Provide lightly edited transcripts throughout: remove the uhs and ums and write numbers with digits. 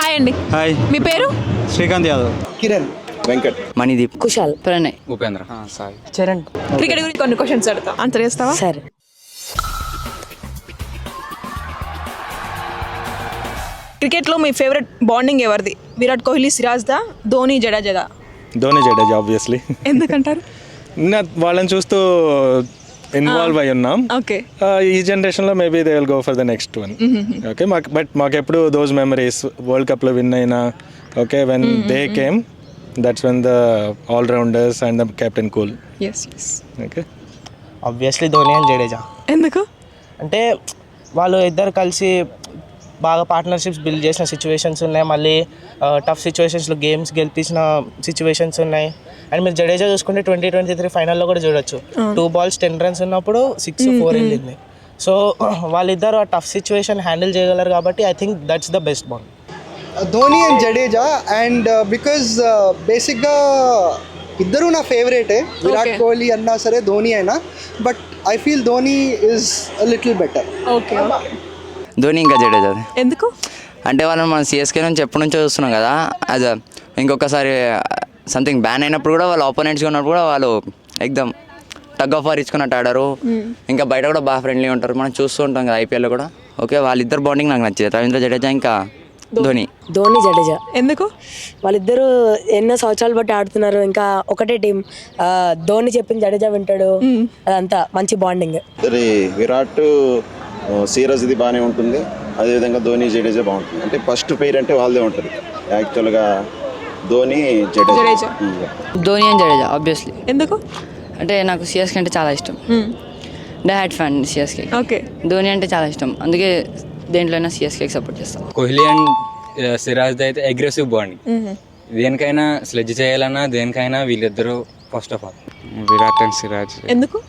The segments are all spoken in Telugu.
హాయ్ అండి. హాయ్, మీ పేరు? శ్రీకాంత్ యాదవ్. కిరణ్, వెంకట్, మణిదీప్, కుశాల్, ప్రణయ్, ఉపేంద్ర. సాయి, చరణ్. క్రికెట్ గురించి కొన్ని క్వశ్చన్స్ అడుగుతా, ఆన్సర్ చేస్తావా? సరే. క్రికెట్లో మీ ఫేవరెట్ బాండింగ్ ఎవరిది? విరాట్ కోహ్లీ సిరాజ్దా, ధోని జడేజాదా? ధోని జడేజా ఆబ్వియస్లీ. ఎందుకంటారు? వాళ్ళని చూస్తూ ఇన్వాల్వ్ అయి ఉన్నాం. ఓకే. ఈ జనరేషన్లో maybe they will go for the next one. Okay, మాకు ఎప్పుడు దోస్ మెమరీస్ వరల్డ్ కప్లో విన్ అయినా, okay, when they came, that's when the allrounders and the captain cool. Okay, obviously Dhoni and Jadeja. ఎందుకు? అంటే వాళ్ళు ఇద్దరు కలిసి బాగా పార్ట్నర్షిప్స్ బిల్డ్ చేసిన సిచ్యువేషన్స్ ఉన్నాయి, మళ్ళీ టఫ్ సిచ్యువేషన్స్లో గేమ్స్ గెలిపించిన సిచ్యువేషన్స్ ఉన్నాయి. అండ్ మీరు జడేజా చూసుకుంటే 2023 ఫైనల్లో కూడా చూడొచ్చు, 2 balls 10 runs ఉన్నప్పుడు 6-4 వెళ్ళింది. సో వాళ్ళిద్దరు ఆ టఫ్ సిచ్యువేషన్ హ్యాండిల్ చేయగలరు కాబట్టి I think that's the best bond. Dhoni and Jadeja. And because బేసిక్గా ఇద్దరు నా ఫేవరెటే, విరాట్ కోహ్లీ అన్నా సరే ధోని అయినా, but I feel Dhoni is little better. Okay. Dhoni ఇంకా జడేజా. ఎందుకు అంటే వాళ్ళు మన సిఎస్కే నుంచి ఎప్పటి నుంచో చూస్తున్నాం కదా. అది ఇంకొకసారి సంథింగ్ బ్యాన్ అయినప్పుడు కూడా వాళ్ళు ఆపోనెంట్స్గా ఉన్నప్పుడు కూడా వాళ్ళు ఎగ్దమ్ టగ్ ఆఫ్ వార్ ఇచ్చుకున్నట్టు ఆడారు. ఇంకా బయట కూడా బాగా ఫ్రెండ్లీ ఉంటారు, మనం చూస్తూ ఉంటాం కదా ఐపీఎల్లో కూడా. ఓకే, వాళ్ళిద్దరు బాండింగ్ నాకు నచ్చింది, రవీంద్ర జడేజా ఇంకా ధోని. ధోని జడేజా. ఎందుకు? వాళ్ళిద్దరూ ఎన్నో సంవత్సరాలు బట్టి ఆడుతున్నారు, ఇంకా ఒకటే టీం. ధోని చెప్పింది జడేజా వింటాడు, అదంతా మంచి బాండింగ్. విరాట్ సీరస్ ఇది బాగానే ఉంటుంది, అదేవిధంగా ధోని జడేజా బాగుంటుంది. అంటే ఫస్ట్ పేరు అంటే వాళ్ళదే ఉంటుంది యాక్చువల్గా, ధోని జడేజా. Dhoni and Jadeja obviously. ఎందుకు? అంటే నాకు సిఎస్కే అంటే చాలా ఇష్టం, diehard fan CSK. Okay. Dhoni అంటే చాలా ఇష్టం, అందుకే దేంట్లోనైనా సిఎస్కేకి సపోర్ట్ చేస్తాను. కోహ్లీ అండ్ సిరాజ్ అయితే అగ్రెసివ్ బాండింగ్. దేనికైనా స్లెడ్జ్ చేయాలన్నా దేనికైనా వీళ్ళిద్దరూ first of all. Virat and Siraj. ఎందుకు?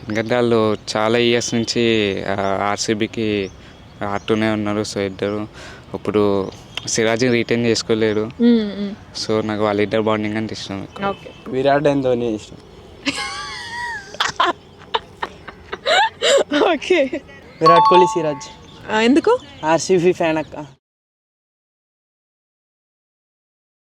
ఎందుకంటే వాళ్ళు చాలా ఇయర్స్ నుంచి ఆర్సీబీకి ఆడుతూనే ఉన్నారు. సో ఇద్దరు ఇప్పుడు సిరాజ్ని రిటైన్ చేసుకోలేరు. సో నాకు వాళ్ళిద్దరు బాండింగ్ అంటే ఇష్టం. ఓకే. విరాట్ అండ్ ధోని ఇష్టం. ఓకే. విరాట్ కోహ్లీ సిరాజ్. ఎందుకు? ఆర్సీబీ ఫ్యాన్ అక్క.